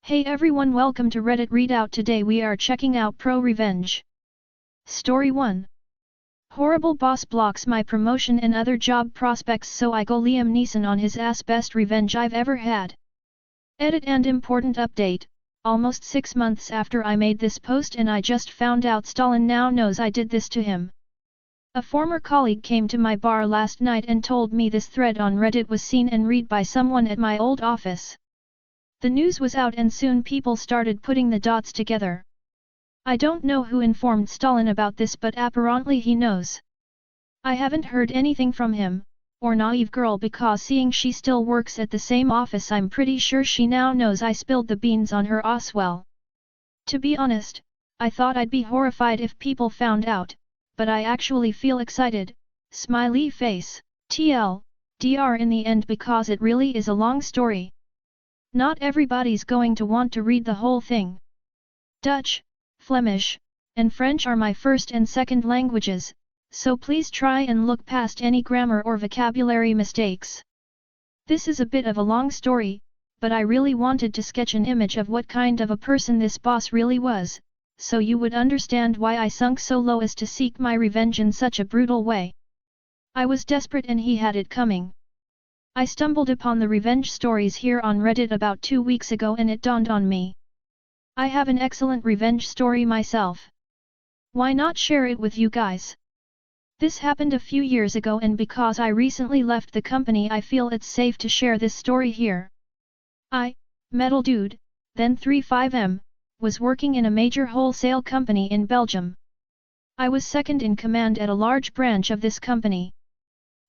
Hey everyone, welcome to Reddit Readout. Today we are checking out ProRevenge. Story 1. Horrible boss blocks my promotion and other job prospects, so I go Liam Neeson on his ass. Best revenge I've ever had. Edit and important update. Almost 6 months after I made this post and I just found out Stalin now knows I did this to him. A former colleague came to my bar last night and told me this thread on Reddit was seen and read by someone at my old office. The news was out and soon people started putting the dots together. I don't know who informed Stalin about this, but apparently he knows. I haven't heard anything from him, or naive girl, because seeing she still works at the same office I'm pretty sure she now knows I spilled the beans on her Oswell. To be honest, I thought I'd be horrified if people found out, but I actually feel excited, smiley face, TLDR in the end, because it really is a long story. Not everybody's going to want to read the whole thing. Dutch, Flemish, and French are my first and second languages, so please try and look past any grammar or vocabulary mistakes. This is a bit of a long story, but I really wanted to sketch an image of what kind of a person this boss really was, so you would understand why I sunk so low as to seek my revenge in such a brutal way. I was desperate and he had it coming. I stumbled upon the revenge stories here on Reddit about 2 weeks ago and it dawned on me. I have an excellent revenge story myself. Why not share it with you guys? This happened a few years ago, and because I recently left the company I feel it's safe to share this story here. I, Metal Dude, then 35M, was working in a major wholesale company in Belgium. I was second in command at a large branch of this company.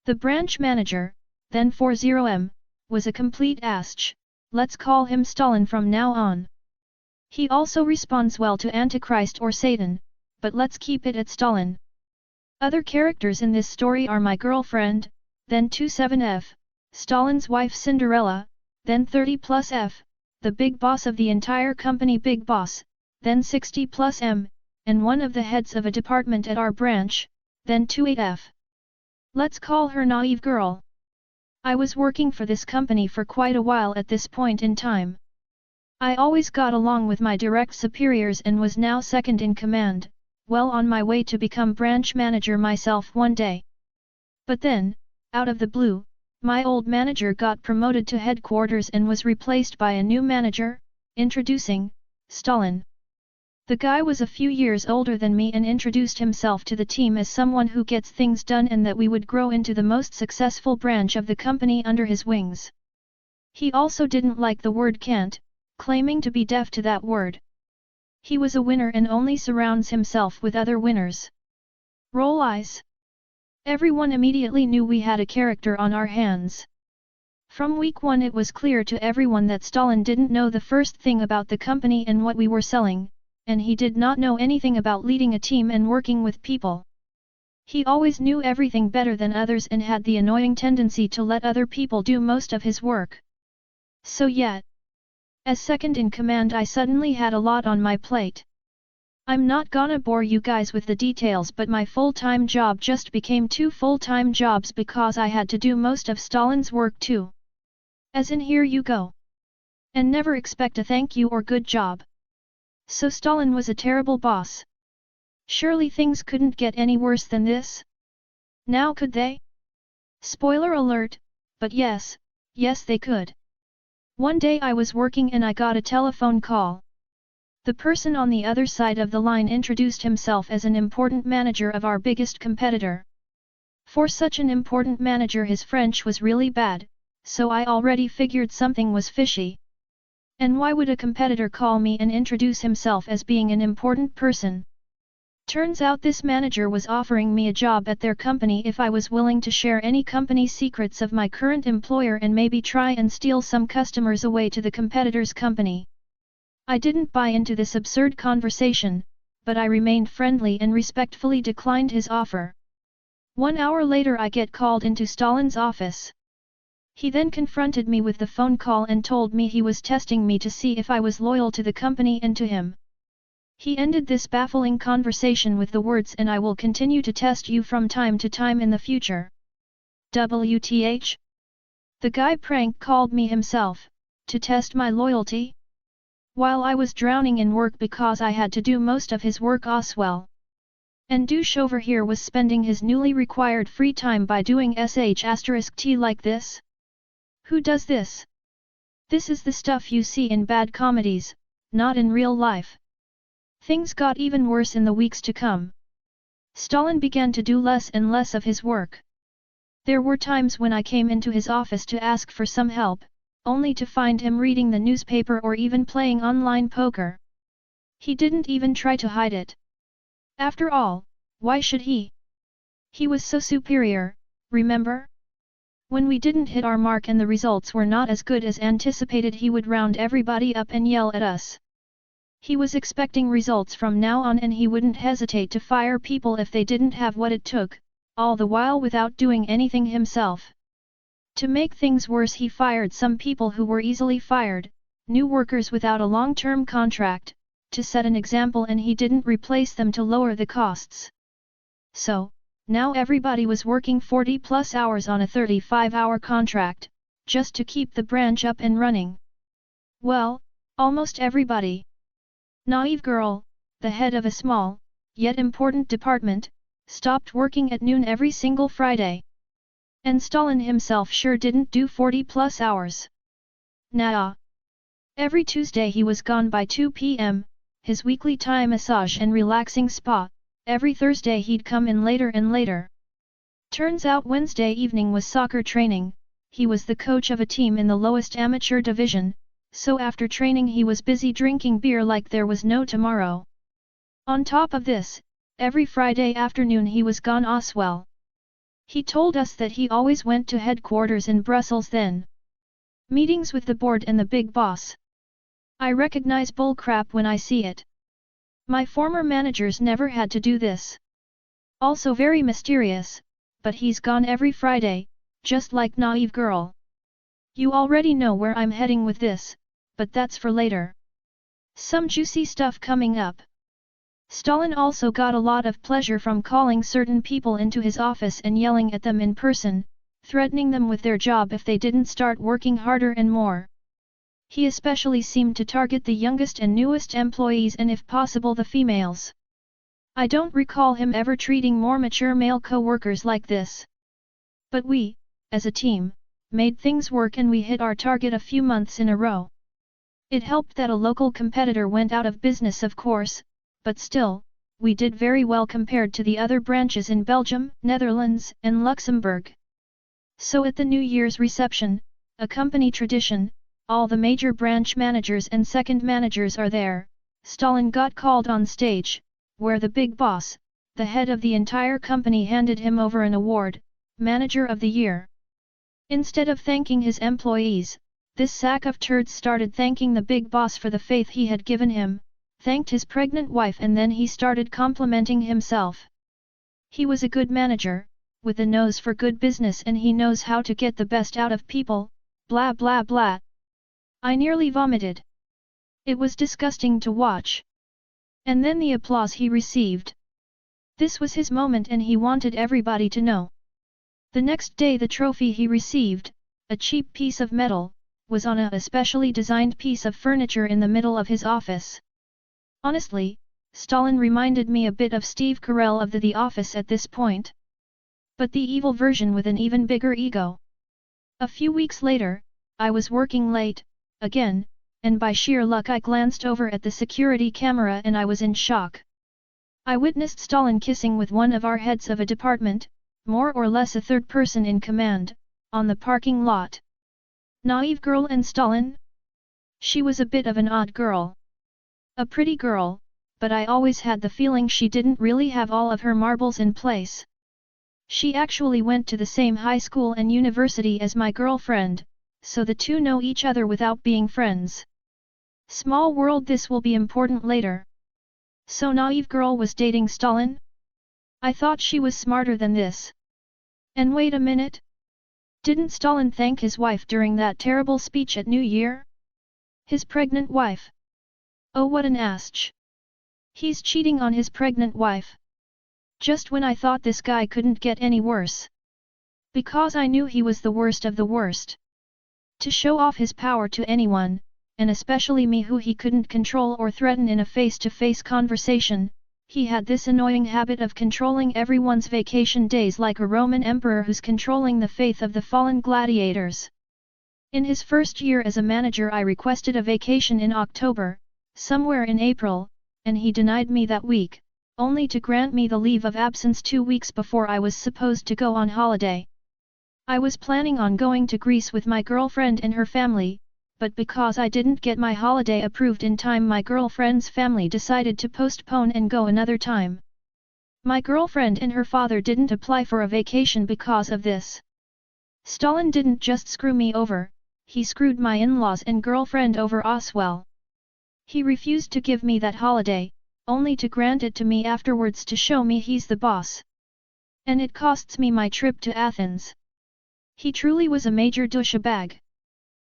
The branch manager, then 40M, was a complete ass. Let's call him Stalin from now on. He also responds well to Antichrist or Satan, but let's keep it at Stalin. Other characters in this story are my girlfriend, then 27F, Stalin's wife Cinderella, then 30+F, the big boss of the entire company Big Boss, then 60+M, and one of the heads of a department at our branch, then 28F. Let's call her Naive Girl. I was working for this company for quite a while at this point in time. I always got along with my direct superiors and was now second in command, well on my way to become branch manager myself one day. But then, out of the blue, my old manager got promoted to headquarters and was replaced by a new manager, introducing Stalin. The guy was a few years older than me and introduced himself to the team as someone who gets things done and that we would grow into the most successful branch of the company under his wings. He also didn't like the word can't, claiming to be deaf to that word. He was a winner and only surrounds himself with other winners. Roll eyes. Everyone immediately knew we had a character on our hands. From week 1 it was clear to everyone that Stalin didn't know the first thing about the company and what we were selling, and he did not know anything about leading a team and working with people. He always knew everything better than others and had the annoying tendency to let other people do most of his work. So yet, as second in command I suddenly had a lot on my plate. I'm not gonna bore you guys with the details, but my full-time job just became 2 full-time jobs because I had to do most of Stalin's work too. As in, here you go. And never expect a thank you or good job. So Stalin was a terrible boss. Surely things couldn't get any worse than this? Now could they? Spoiler alert, but yes they could. One day I was working and I got a telephone call. The person on the other side of the line introduced himself as an important manager of our biggest competitor. For such an important manager his French was really bad, so I already figured something was fishy. And why would a competitor call me and introduce himself as being an important person? Turns out this manager was offering me a job at their company if I was willing to share any company secrets of my current employer and maybe try and steal some customers away to the competitor's company. I didn't buy into this absurd conversation, but I remained friendly and respectfully declined his offer. 1 hour later I get called into Stalin's office. He then confronted me with the phone call and told me he was testing me to see if I was loyal to the company and to him. He ended this baffling conversation with the words, "And I will continue to test you from time to time in the future." WTH? The guy prank called me himself, to test my loyalty? while I was drowning in work because I had to do most of his work Oswell. And douche over here was spending his newly required free time by doing sh*t like this? Who does this? This is the stuff you see in bad comedies, not in real life. Things got even worse in the weeks to come. Stalin began to do less and less of his work. There were times when I came into his office to ask for some help, only to find him reading the newspaper or even playing online poker. He didn't even try to hide it. After all, why should he? He was so superior, remember? When we didn't hit our mark and the results were not as good as anticipated, he would round everybody up and yell at us. He was expecting results from now on and he wouldn't hesitate to fire people if they didn't have what it took, all the while without doing anything himself. To make things worse, he fired some people who were easily fired, new workers without a long-term contract, to set an example, and he didn't replace them to lower the costs. So, now everybody was working 40+ hours on a 35-hour contract, just to keep the branch up and running. Well, almost everybody. Naive Girl, the head of a small, yet important department, stopped working at noon every single Friday. And Stalin himself sure didn't do 40+ hours. Nah. Every Tuesday he was gone by 2 p.m., his weekly Thai massage and relaxing spa. Every Thursday he'd come in later and later. Turns out Wednesday evening was soccer training. He was the coach of a team in the lowest amateur division, so after training he was busy drinking beer like there was no tomorrow. On top of this, every Friday afternoon he was gone Oswell. He told us that he always went to headquarters in Brussels then. Meetings with the board and the big boss. I recognize bullcrap when I see it. My former managers never had to do this. Also very mysterious, but he's gone every Friday, just like Naive Girl. You already know where I'm heading with this, but that's for later. Some juicy stuff coming up. Stalin also got a lot of pleasure from calling certain people into his office and yelling at them in person, threatening them with their job if they didn't start working harder and more. He especially seemed to target the youngest and newest employees and if possible the females. I don't recall him ever treating more mature male co-workers like this. But we, as a team, made things work and we hit our target a few months in a row. It helped that a local competitor went out of business, of course, but still, we did very well compared to the other branches in Belgium, Netherlands, and Luxembourg. So at the New Year's reception, a company tradition, all the major branch managers and second managers are there. Stalin got called on stage, where the big boss, the head of the entire company, handed him over an award, Manager of the Year. Instead of thanking his employees, this sack of turds started thanking the big boss for the faith he had given him, thanked his pregnant wife, and then he started complimenting himself. He was a good manager, with a nose for good business, and he knows how to get the best out of people, blah blah blah. I nearly vomited. It was disgusting to watch. And then the applause he received. This was his moment and he wanted everybody to know. The next day the trophy he received, a cheap piece of metal, was on a specially designed piece of furniture in the middle of his office. Honestly, Stalin reminded me a bit of Steve Carell of The Office at this point. But the evil version with an even bigger ego. A few weeks later, I was working late, again, and by sheer luck I glanced over at the security camera and I was in shock. I witnessed Stalin kissing with one of our heads of a department, more or less a third person in command, on the parking lot. Naive Girl and Stalin? She was a bit of an odd girl. A pretty girl, but I always had the feeling she didn't really have all of her marbles in place. She actually went to the same high school and university as my girlfriend, so the two know each other without being friends. Small world, this will be important later. So Naive Girl was dating Stalin? I thought she was smarter than this. And wait a minute. Didn't Stalin thank his wife during that terrible speech at New Year? His pregnant wife. Oh, what an ass. He's cheating on his pregnant wife. Just when I thought this guy couldn't get any worse. Because I knew he was the worst of the worst. To show off his power to anyone, and especially me who he couldn't control or threaten in a face-to-face conversation. He had this annoying habit of controlling everyone's vacation days like a Roman emperor who's controlling the faith of the fallen gladiators. In his first year as a manager I requested a vacation in October, somewhere in April, and he denied me that week, only to grant me the leave of absence 2 weeks before I was supposed to go on holiday. I was planning on going to Greece with my girlfriend and her family, but because I didn't get my holiday approved in time my girlfriend's family decided to postpone and go another time. My girlfriend and her father didn't apply for a vacation because of this. Stalin didn't just screw me over, he screwed my in-laws and girlfriend over as well. He refused to give me that holiday, only to grant it to me afterwards to show me he's the boss. And it costs me my trip to Athens. He truly was a major douchebag.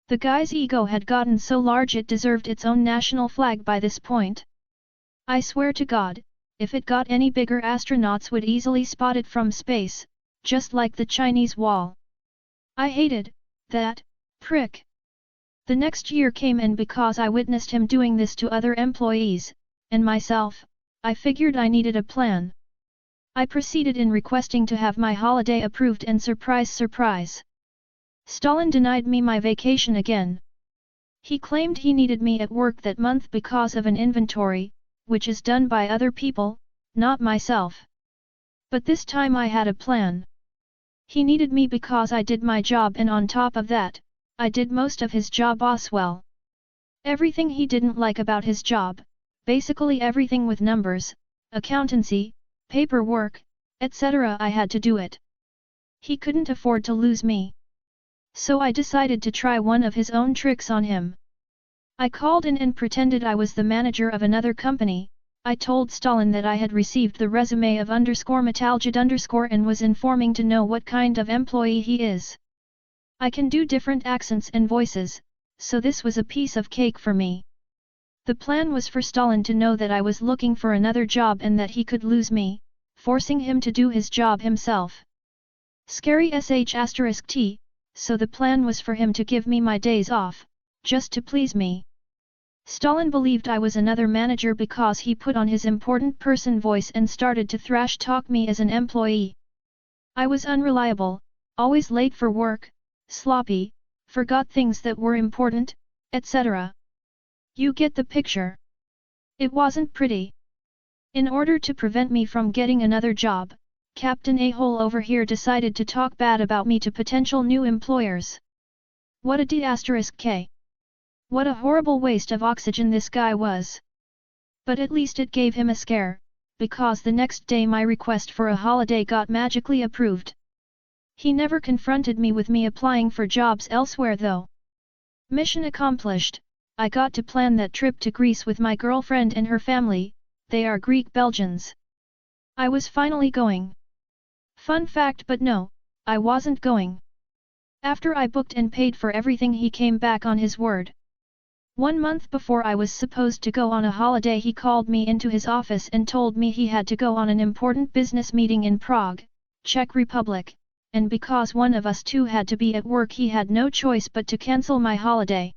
The guy's ego had gotten so large it deserved its own national flag by this point. I swear to God, if it got any bigger astronauts would easily spot it from space, just like the Chinese wall. I hated that prick. The next year came and because I witnessed him doing this to other employees, and myself, I figured I needed a plan. I proceeded in requesting to have my holiday approved and surprise. Stalin denied me my vacation again. He claimed he needed me at work that month because of an inventory, which is done by other people, not myself. But this time I had a plan. He needed me because I did my job and on top of that, I did most of his job as well. Everything he didn't like about his job, basically everything with numbers, accountancy, paperwork, etc. I had to do it. He couldn't afford to lose me. So I decided to try one of his own tricks on him. I called in and pretended I was the manager of another company. I told Stalin that I had received the resume of _Metalgid_ and was informing to know what kind of employee he is. I can do different accents and voices, so this was a piece of cake for me. The plan was for Stalin to know that I was looking for another job and that he could lose me, forcing him to do his job himself. Scary sh*t, so the plan was for him to give me my days off, just to please me. Stalin believed I was another manager because he put on his important person voice and started to thrash talk me as an employee. I was unreliable, always late for work, sloppy, forgot things that were important, etc. You get the picture. It wasn't pretty. In order to prevent me from getting another job, Captain A-hole over here decided to talk bad about me to potential new employers. What a d*k. What a horrible waste of oxygen this guy was. But at least it gave him a scare, because the next day my request for a holiday got magically approved. He never confronted me with me applying for jobs elsewhere though. Mission accomplished, I got to plan that trip to Greece with my girlfriend and her family, they are Greek Belgians. I was finally going. Fun fact, but no, I wasn't going. After I booked and paid for everything he came back on his word. 1 month before I was supposed to go on a holiday he called me into his office and told me he had to go on an important business meeting in Prague, Czech Republic, and because one of us two had to be at work he had no choice but to cancel my holiday.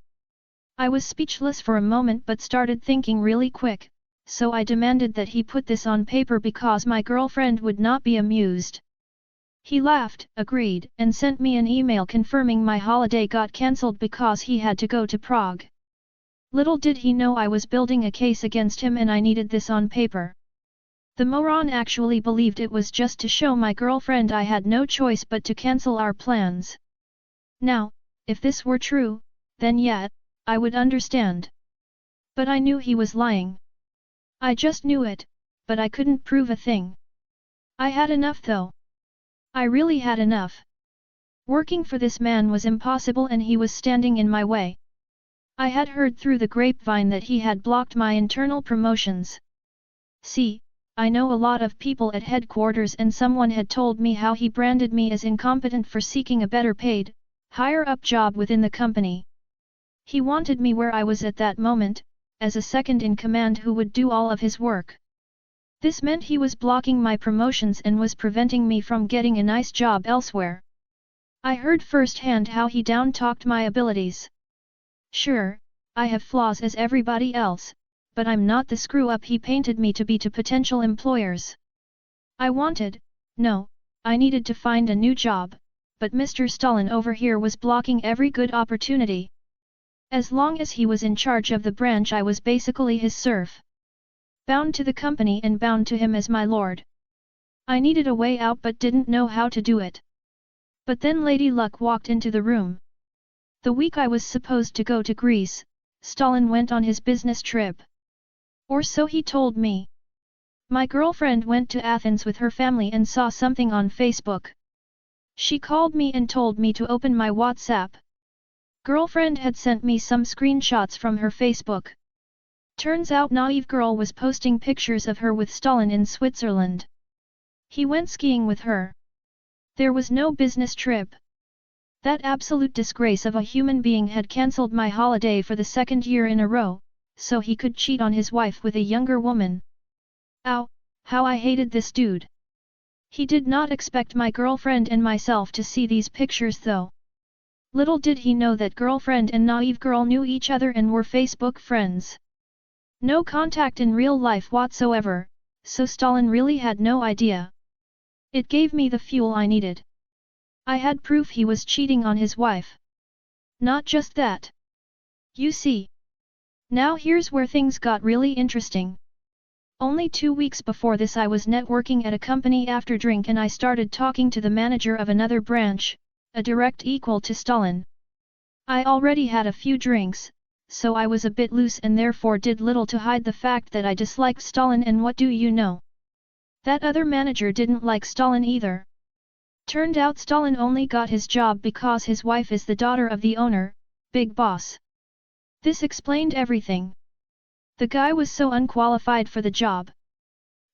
I was speechless for a moment but started thinking really quick, so I demanded that he put this on paper because my girlfriend would not be amused. He laughed, agreed, and sent me an email confirming my holiday got cancelled because he had to go to Prague. Little did he know I was building a case against him and I needed this on paper. The moron actually believed it was just to show my girlfriend I had no choice but to cancel our plans. Now, if this were true, then yeah, I would understand. But I knew he was lying. I just knew it, but I couldn't prove a thing. I had enough though. I really had enough. Working for this man was impossible and he was standing in my way. I had heard through the grapevine that he had blocked my internal promotions. See, I know a lot of people at headquarters and someone had told me how he branded me as incompetent for seeking a better paid, higher up job within the company. He wanted me where I was at that moment, as a second in command who would do all of his work. This meant he was blocking my promotions and was preventing me from getting a nice job elsewhere. I heard firsthand how he down-talked my abilities. Sure, I have flaws as everybody else, but I'm not the screw-up he painted me to be to potential employers. I needed to find a new job, but Mr. Stalin over here was blocking every good opportunity. As long as he was in charge of the branch, I was basically his serf. Bound to the company and bound to him as my lord. I needed a way out but didn't know how to do it. But then Lady Luck walked into the room. The week I was supposed to go to Greece, Stalin went on his business trip. Or so he told me. My girlfriend went to Athens with her family and saw something on Facebook. She called me and told me to open my WhatsApp. Girlfriend had sent me some screenshots from her Facebook. Turns out naive girl was posting pictures of her with Stalin in Switzerland. He went skiing with her. There was no business trip. That absolute disgrace of a human being had cancelled my holiday for the second year in a row, so he could cheat on his wife with a younger woman. Ow, how I hated this dude. He did not expect my girlfriend and myself to see these pictures though. Little did he know that girlfriend and naive girl knew each other and were Facebook friends. No contact in real life whatsoever, so Stalin really had no idea. It gave me the fuel I needed. I had proof he was cheating on his wife. Not just that. You see. Now here's where things got really interesting. Only 2 weeks before this I was networking at a company after drink and I started talking to the manager of another branch, a direct equal to Stalin. I already had a few drinks, so I was a bit loose and therefore did little to hide the fact that I disliked Stalin, and what do you know? That other manager didn't like Stalin either. Turned out Stalin only got his job because his wife is the daughter of the owner, Big Boss. This explained everything. The guy was so unqualified for the job.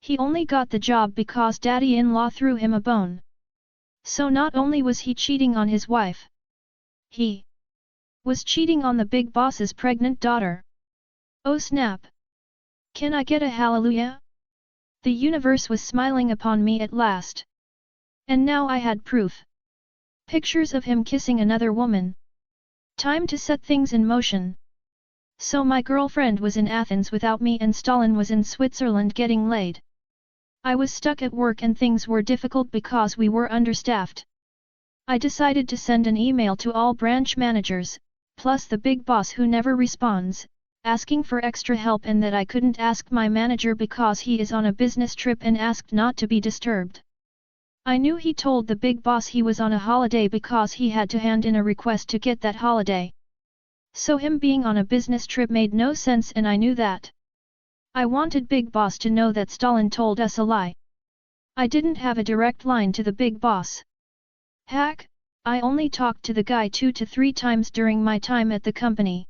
He only got the job because daddy-in-law threw him a bone. So not only was he cheating on his wife, he was cheating on the Big Boss's pregnant daughter. Oh snap! Can I get a hallelujah? The universe was smiling upon me at last. And now I had proof. Pictures of him kissing another woman. Time to set things in motion. So my girlfriend was in Athens without me and Stalin was in Switzerland getting laid. I was stuck at work and things were difficult because we were understaffed. I decided to send an email to all branch managers, plus the Big Boss who never responds, asking for extra help and that I couldn't ask my manager because he is on a business trip and asked not to be disturbed. I knew he told the Big Boss he was on a holiday because he had to hand in a request to get that holiday. So him being on a business trip made no sense and I knew that. I wanted Big Boss to know that Stalin told us a lie. I didn't have a direct line to the Big Boss. Heck, I only talked to the guy 2 to 3 times during my time at the company.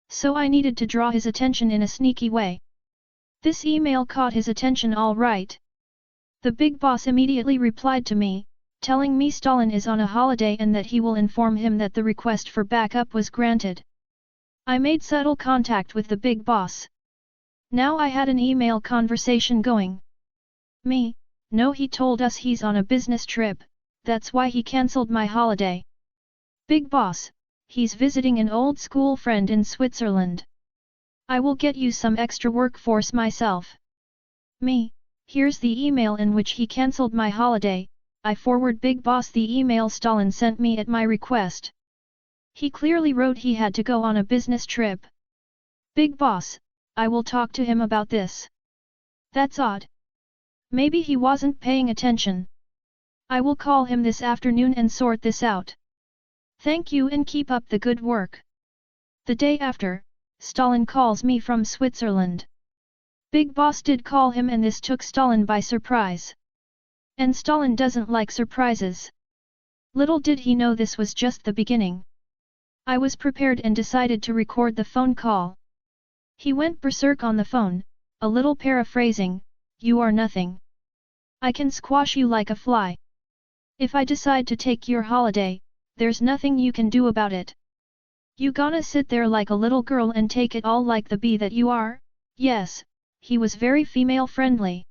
So I needed to draw his attention in a sneaky way. This email caught his attention all right. The Big Boss immediately replied to me, telling me Stalin is on a holiday and that he will inform him that the request for backup was granted. I made subtle contact with the Big Boss. Now I had an email conversation going. Me, no, he told us he's on a business trip, that's why he cancelled my holiday. Big Boss, he's visiting an old school friend in Switzerland. I will get you some extra workforce myself. Me, here's the email in which he cancelled my holiday. I forward Big Boss the email Stalin sent me at my request. He clearly wrote he had to go on a business trip. Big Boss, I will talk to him about this. That's odd. Maybe he wasn't paying attention. I will call him this afternoon and sort this out. Thank you and keep up the good work. The day after, Stalin calls me from Switzerland. Big Boss did call him and this took Stalin by surprise. And Stalin doesn't like surprises. Little did he know this was just the beginning. I was prepared and decided to record the phone call. He went berserk on the phone, a little paraphrasing, "You are nothing. I can squash you like a fly. If I decide to take your holiday, there's nothing you can do about it. You gonna sit there like a little girl and take it all like the bee that you are?" Yes, he was very female friendly.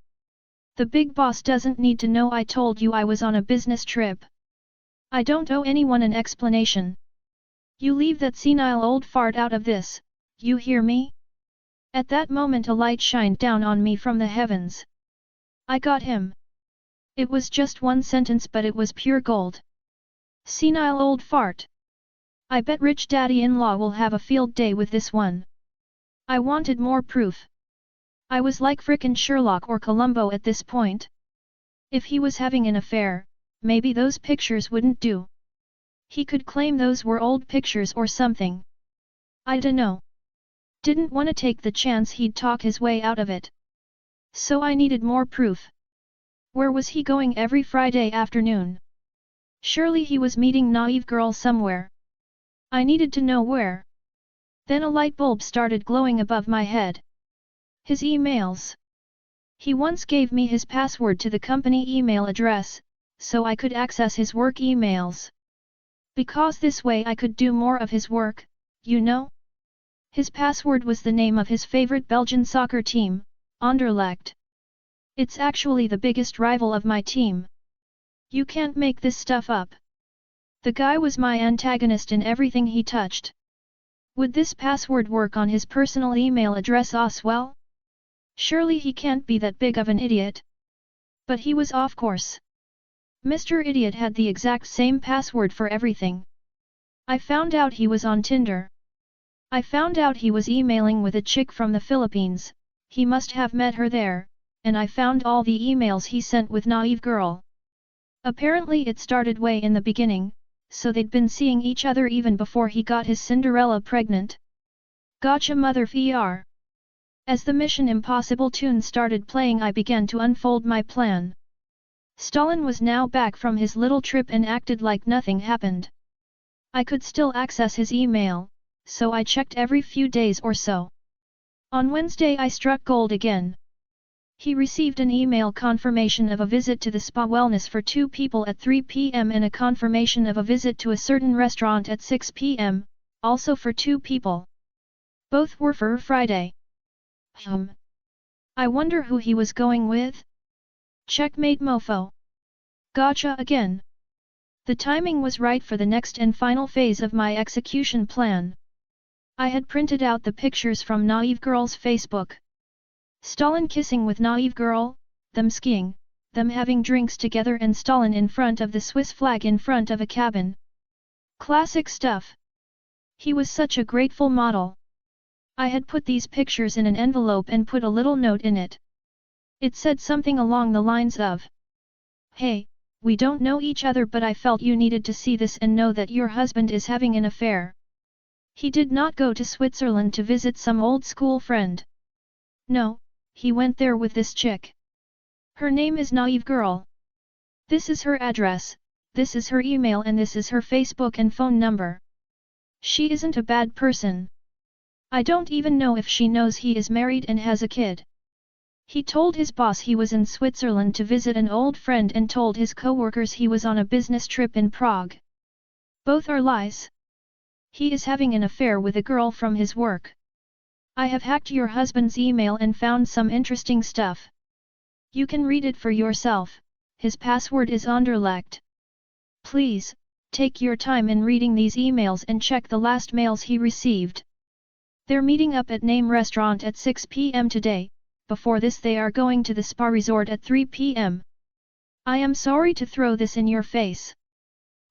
The Big Boss doesn't need to know I told you I was on a business trip. I don't owe anyone an explanation. You leave that senile old fart out of this, You hear me? At that moment a light shined down on me from the heavens. I got him. It was just one sentence but it was pure gold. Senile old fart. I bet rich daddy-in-law will have a field day with this one. I wanted more proof. I was like frickin' Sherlock or Columbo at this point. If he was having an affair, maybe those pictures wouldn't do. He could claim those were old pictures or something. I dunno. Didn't wanna take the chance he'd talk his way out of it. So I needed more proof. Where was he going every Friday afternoon? Surely he was meeting naive girl somewhere. I needed to know where. Then a light bulb started glowing above my head. His emails. He once gave me his password to the company email address, so I could access his work emails. Because this way I could do more of his work, you know? His password was the name of his favorite Belgian soccer team, Anderlecht. It's actually the biggest rival of my team. You can't make this stuff up. The guy was my antagonist in everything he touched. Would this password work on his personal email address as well? Surely he can't be that big of an idiot. But he was off course. Mr. Idiot had the exact same password for everything. I found out he was on Tinder. I found out he was emailing with a chick from the Philippines, he must have met her there, and I found all the emails he sent with naive girl. Apparently it started way in the beginning, so they'd been seeing each other even before he got his Cinderella pregnant. Gotcha mother FR. As the Mission Impossible tune started playing I began to unfold my plan. Stalin was now back from his little trip and acted like nothing happened. I could still access his email, so I checked every few days or so. On Wednesday I struck gold again. He received an email confirmation of a visit to the spa wellness for 2 people at 3 p.m. and a confirmation of a visit to a certain restaurant at 6 p.m., also for 2 people. Both were for Friday. I wonder who he was going with? Checkmate mofo. Gotcha again. The timing was right for the next and final phase of my execution plan. I had printed out the pictures from naive girl's Facebook. Stalin kissing with naive girl, them skiing, them having drinks together and Stalin in front of the Swiss flag in front of a cabin. Classic stuff. He was such a grateful model. I had put these pictures in an envelope and put a little note in it. It said something along the lines of, "Hey, we don't know each other but I felt you needed to see this and know that your husband is having an affair." He did not go to Switzerland to visit some old school friend. No, he went there with this chick. Her name is Naive Girl. This is her address, this is her email and this is her Facebook and phone number. She isn't a bad person. I don't even know if she knows he is married and has a kid. He told his boss he was in Switzerland to visit an old friend and told his co-workers he was on a business trip in Prague. Both are lies. He is having an affair with a girl from his work. I have hacked your husband's email and found some interesting stuff. You can read it for yourself, his password is Anderlecht. Please, take your time in reading these emails and check the last mails he received. They're meeting up at Name Restaurant at 6 p.m. today, before this they are going to the spa resort at 3 p.m. I am sorry to throw this in your face.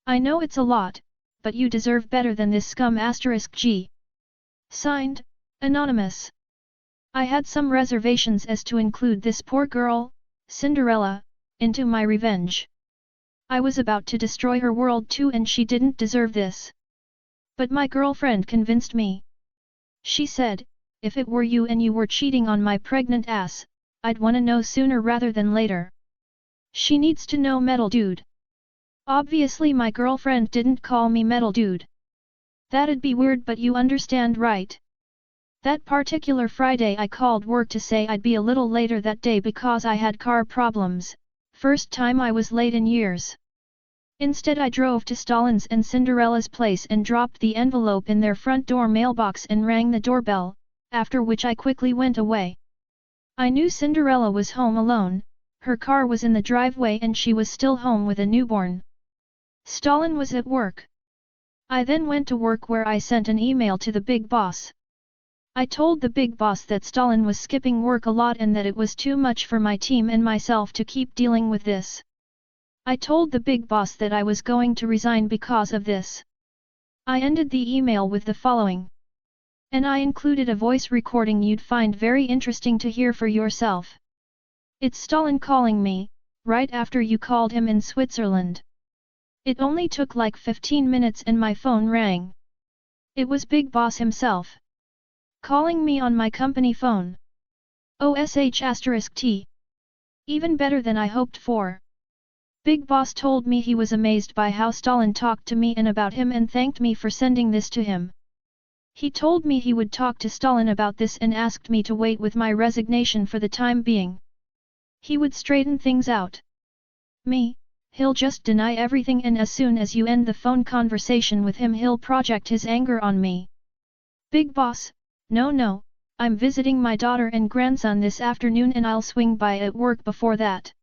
I know it's a lot, but you deserve better than this scum *G. Signed, Anonymous. I had some reservations as to include this poor girl, Cinderella, into my revenge. I was about to destroy her world too and she didn't deserve this. But my girlfriend convinced me. She said, if it were you and you were cheating on my pregnant ass, I'd wanna know sooner rather than later. She needs to know metal dude. Obviously my girlfriend didn't call me metal dude. That'd be weird but you understand right? That particular Friday I called work to say I'd be a little later that day because I had car problems, first time I was late in years. Instead I drove to Stalin's and Cinderella's place and dropped the envelope in their front door mailbox and rang the doorbell, after which I quickly went away. I knew Cinderella was home alone, her car was in the driveway and she was still home with a newborn. Stalin was at work. I then went to work where I sent an email to the big boss. I told the big boss that Stalin was skipping work a lot and that it was too much for my team and myself to keep dealing with this. I told the big boss that I was going to resign because of this. I ended the email with the following. And I included a voice recording you'd find very interesting to hear for yourself. It's Stalin calling me, right after you called him in Switzerland. It only took like 15 minutes and my phone rang. It was Big Boss himself. Calling me on my company phone. OSH*T. Even better than I hoped for. Big Boss told me he was amazed by how Stalin talked to me and about him and thanked me for sending this to him. He told me he would talk to Stalin about this and asked me to wait with my resignation for the time being. He would straighten things out. He'll just deny everything and as soon as you end the phone conversation with him he'll project his anger on me. Big Boss, no, I'm visiting my daughter and grandson this afternoon and I'll swing by at work before that.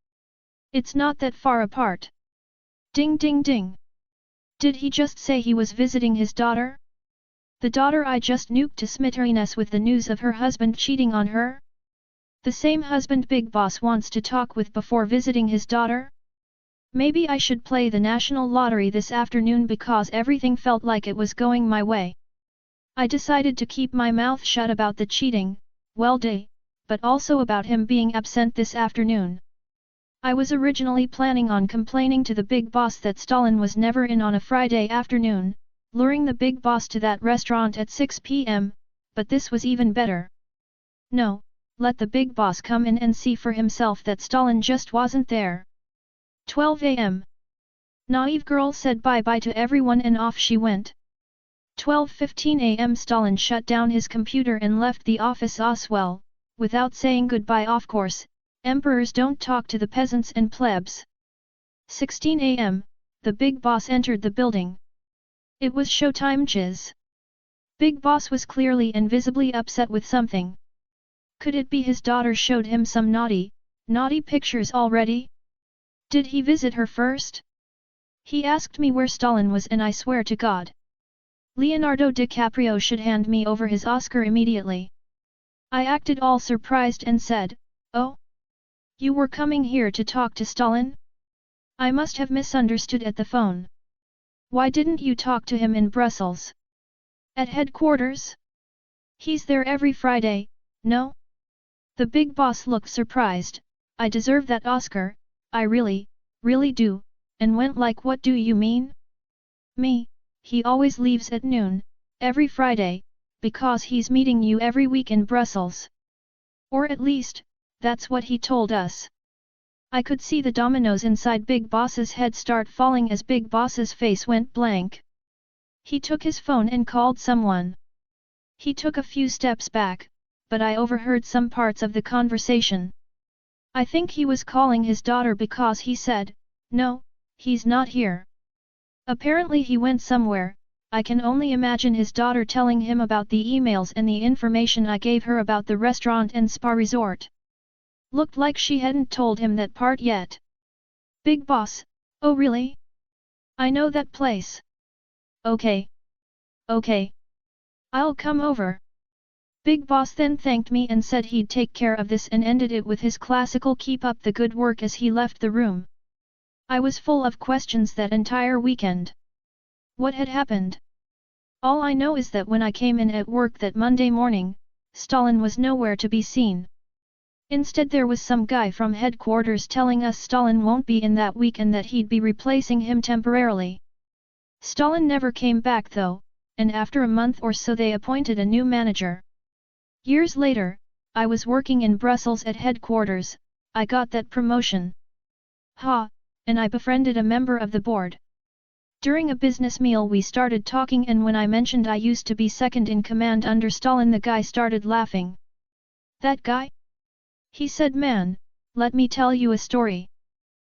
It's not that far apart. Ding ding ding. Did he just say he was visiting his daughter? The daughter I just nuked to smithereens with the news of her husband cheating on her? The same husband Big Boss wants to talk with before visiting his daughter? Maybe I should play the national lottery this afternoon because everything felt like it was going my way. I decided to keep my mouth shut about the cheating, but also about him being absent this afternoon. I was originally planning on complaining to the Big Boss that Stalin was never in on a Friday afternoon, luring the Big Boss to that restaurant at 6 p.m., but this was even better. No, let the Big Boss come in and see for himself that Stalin just wasn't there. 12 a.m. Naive girl said bye-bye to everyone and off she went. 12:15 a.m. Stalin shut down his computer and left the office Oswell, without saying goodbye of course, emperors don't talk to the peasants and plebs. 16 a.m., the Big Boss entered the building. It was showtime jizz. Big Boss was clearly and visibly upset with something. Could it be his daughter showed him some naughty pictures already? Did he visit her first? He asked me where Stalin was and I swear to God. Leonardo DiCaprio should hand me over his Oscar immediately. I acted all surprised and said, "Oh? You were coming here to talk to Stalin? I must have misunderstood at the phone. Why didn't you talk to him in Brussels? At headquarters? He's there every Friday, no?" The Big Boss looked surprised. I deserve that Oscar, I really do, and went like what do you mean? He always leaves at noon, every Friday, because he's meeting you every week in Brussels. Or at least, that's what he told us. I could see the dominoes inside Big Boss's head start falling as Big Boss's face went blank. He took his phone and called someone. He took a few steps back, but I overheard some parts of the conversation. I think he was calling his daughter because he said, "No, he's not here." Apparently he went somewhere. I can only imagine his daughter telling him about the emails and the information I gave her about the restaurant and spa resort. Looked like she hadn't told him that part yet. Big Boss, oh really? I know that place. Okay. I'll come over. Big Boss then thanked me and said he'd take care of this and ended it with his classical keep up the good work as he left the room. I was full of questions that entire weekend. What had happened? All I know is that when I came in at work that Monday morning, Stalin was nowhere to be seen. Instead there was some guy from headquarters telling us Stalin won't be in that week and that he'd be replacing him temporarily. Stalin never came back though, and after a month or so they appointed a new manager. Years later, I was working in Brussels at headquarters, I got that promotion. And I befriended a member of the board. During a business meal we started talking and when I mentioned I used to be second in command under Stalin the guy started laughing. That guy? He said, "Man, let me tell you a story."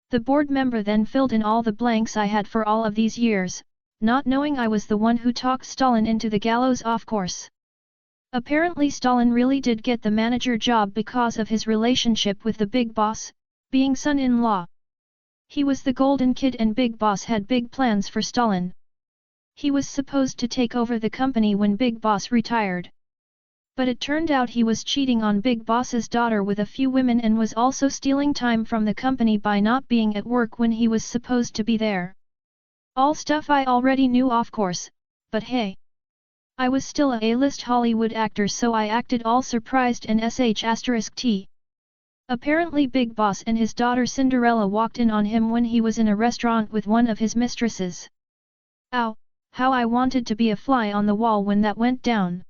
The board member then filled in all the blanks I had for all of these years, not knowing I was the one who talked Stalin into the gallows of course. Apparently Stalin really did get the manager job because of his relationship with the Big Boss, being son-in-law. He was the golden kid and Big Boss had big plans for Stalin. He was supposed to take over the company when Big Boss retired. But it turned out he was cheating on Big Boss's daughter with a few women and was also stealing time from the company by not being at work when he was supposed to be there. All stuff I already knew of course, but hey. I was still a A-list Hollywood actor so I acted all surprised and sh*t. Apparently Big Boss and his daughter Cinderella walked in on him when he was in a restaurant with one of his mistresses. Ow, how I wanted to be a fly on the wall when that went down.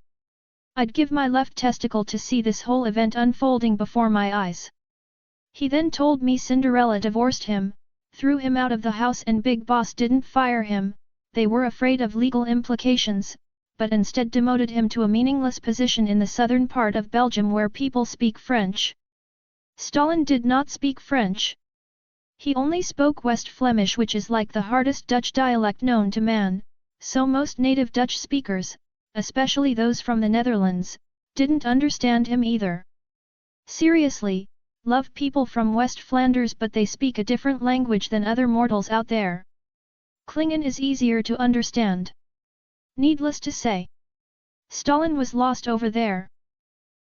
I'd give my left testicle to see this whole event unfolding before my eyes. He then told me Cinderella divorced him, threw him out of the house and Big Boss didn't fire him, they were afraid of legal implications, but instead demoted him to a meaningless position in the southern part of Belgium where people speak French. Stalin did not speak French. He only spoke West Flemish, which is like the hardest Dutch dialect known to man, so most native Dutch speakers, especially those from the Netherlands, didn't understand him either. Seriously, love people from West Flanders but they speak a different language than other mortals out there. Klingon is easier to understand. Needless to say, Stalin was lost over there.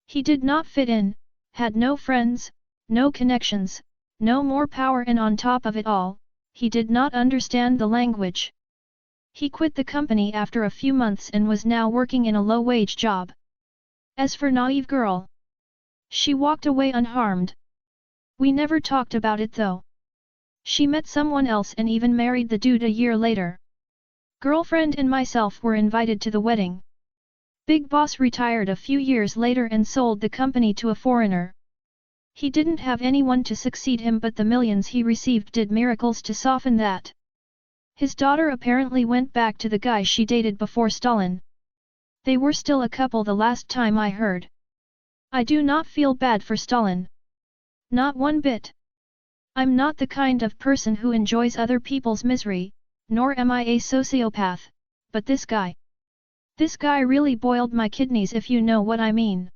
He did not fit in, had no friends, no connections, no more power and on top of it all, he did not understand the language. He quit the company after a few months and was now working in a low-wage job. As for Naive Girl, she walked away unharmed. We never talked about it though. She met someone else and even married the dude a year later. Girlfriend and myself were invited to the wedding. Big Boss retired a few years later and sold the company to a foreigner. He didn't have anyone to succeed him but the millions he received did miracles to soften that. His daughter apparently went back to the guy she dated before Stalin. They were still a couple the last time I heard. I do not feel bad for Stalin. Not one bit. I'm not the kind of person who enjoys other people's misery, nor am I a sociopath, but this guy. This guy really boiled my kidneys if you know what I mean.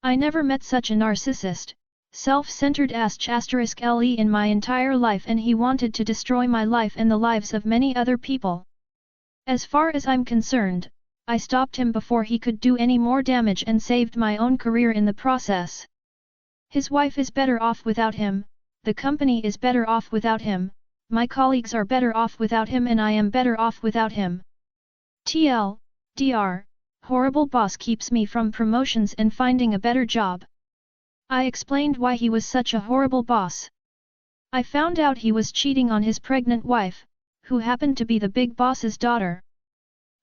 I never met such a narcissist, self-centered *le in my entire life and he wanted to destroy my life and the lives of many other people. As far as I'm concerned, I stopped him before he could do any more damage and saved my own career in the process. His wife is better off without him, the company is better off without him, my colleagues are better off without him and I am better off without him. Dr. Horrible boss keeps me from promotions and finding a better job. I explained why he was such a horrible boss. I found out he was cheating on his pregnant wife, who happened to be the big boss's daughter.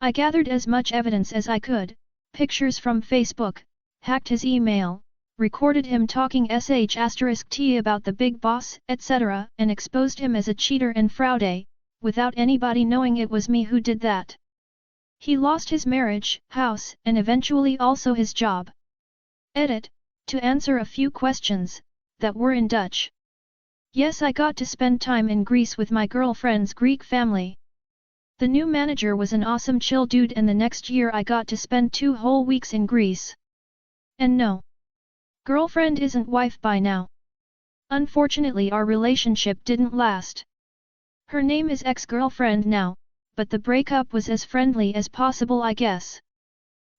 I gathered as much evidence as I could, pictures from Facebook, hacked his email, recorded him talking *t about the big boss, etc., and exposed him as a cheater and fraude, without anybody knowing it was me who did that. He lost his marriage, house, and eventually also his job. Edit, to answer a few questions, that were in Dutch. Yes, I got to spend time in Greece with my girlfriend's Greek family. The new manager was an awesome chill dude and the next year I got to spend 2 whole weeks in Greece. And no. Girlfriend isn't wife by now. Unfortunately our relationship didn't last. Her name is ex-girlfriend now, but the breakup was as friendly as possible I guess.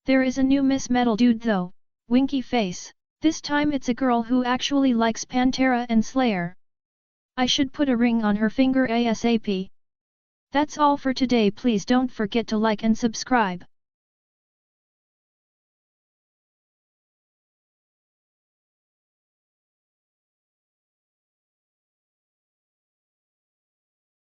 There is a new Miss Metal dude though, winky face, this time it's a girl who actually likes Pantera and Slayer. I should put a ring on her finger ASAP. That's all for today, please don't forget to like and subscribe.